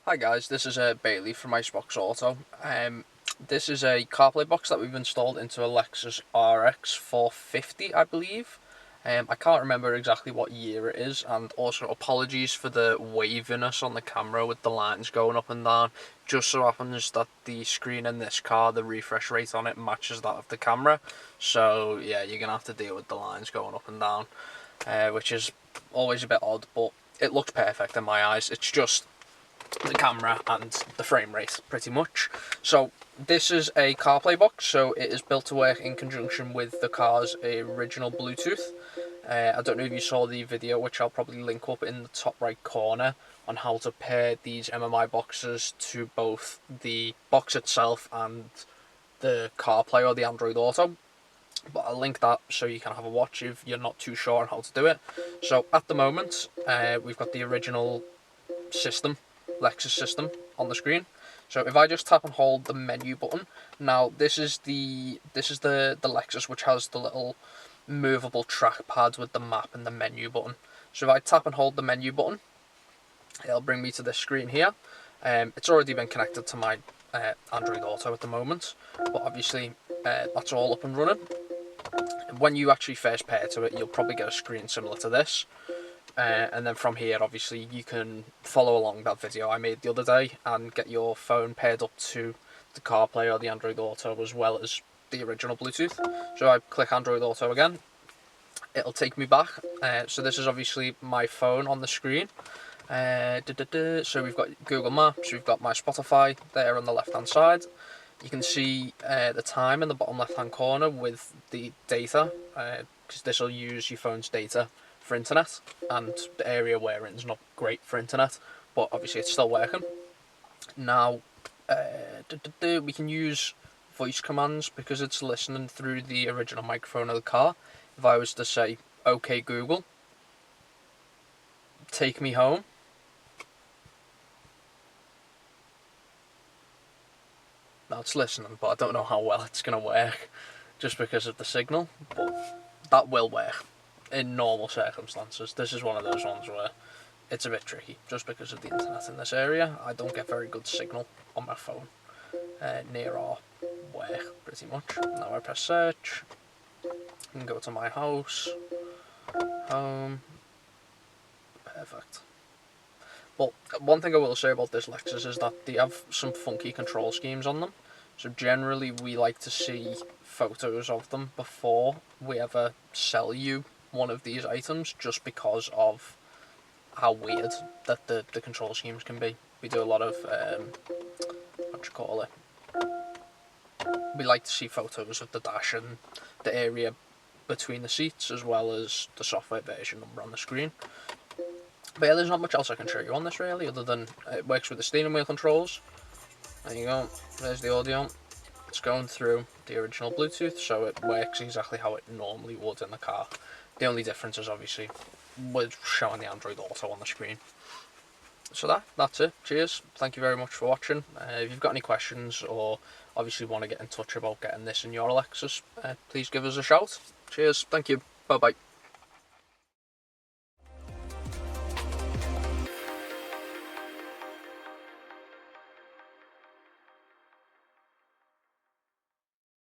Hi guys, this is Bailey from Iceboxauto. This is a CarPlay box that we've installed into a Lexus RX450, I believe. I can't remember exactly what year it is, and also apologies for the waviness on the camera with the lines going up and down. Just so happens that the screen in this car, the refresh rate on it matches that of the camera. So yeah, you're going to have to deal with the lines going up and down, which is always a bit odd, but it looks perfect in my eyes. It's just the camera and the frame rate, pretty much. So this is a CarPlay box, so it is built to work in conjunction with the car's original Bluetooth. I don't know if you saw the video, which I'll probably link up in the top right corner, on how to pair these MMI boxes to both the box itself and the CarPlay or the Android Auto. But I'll link that so you can have a watch if you're not too sure on how to do it. So at the moment, we've got the original system, Lexus system, on the screen. So if I just tap and hold the menu button, now this is the Lexus, which has the little movable trackpad with the map and the menu button. So if I tap and hold the menu button, it'll bring me to this screen here. It's already been connected to my Android Auto at the moment, but obviously that's all up and running. When you actually first pair to it, you'll probably get a screen similar to this. And then from here, obviously, you can follow along that video I made the other day and get your phone paired up to the CarPlay or the Android Auto as well as the original Bluetooth. So I click Android Auto again, it'll take me back. So this is obviously my phone on the screen. So we've got Google Maps, we've got my Spotify there on the left-hand side. You can see the time in the bottom left-hand corner with the data, because this will use your phone's data for internet, and the area we're in is not great for internet, but obviously it's still working. Now, we can use voice commands because it's listening through the original microphone of the car. If I was to say, "Okay Google, take me home," now it's listening, but I don't know how well it's going to work just because of the signal, but that will work in normal circumstances. This is one of those ones where it's a bit tricky, just because of the internet in this area. I don't get very good signal on my phone near our work, pretty much. Now I press search, and go to my house, home, perfect. But one thing I will say about this Lexus is that they have some funky control schemes on them. So generally we like to see photos of them before we ever sell you one of these items, just because of how weird that the control schemes can be. We do a lot of, we like to see photos of the dash and the area between the seats, as well as the software version number on the screen. But yeah, there's not much else I can show you on this really, other than it works with the steering wheel controls. There you go, there's the audio. It's going through the original Bluetooth, so it works exactly how it normally would in the car. The only difference is obviously we're showing the Android Auto on the screen. So that's it. Cheers. Thank you very much for watching. If you've got any questions, or obviously want to get in touch about getting this in your Lexus, please give us a shout. Cheers. Thank you. Bye bye.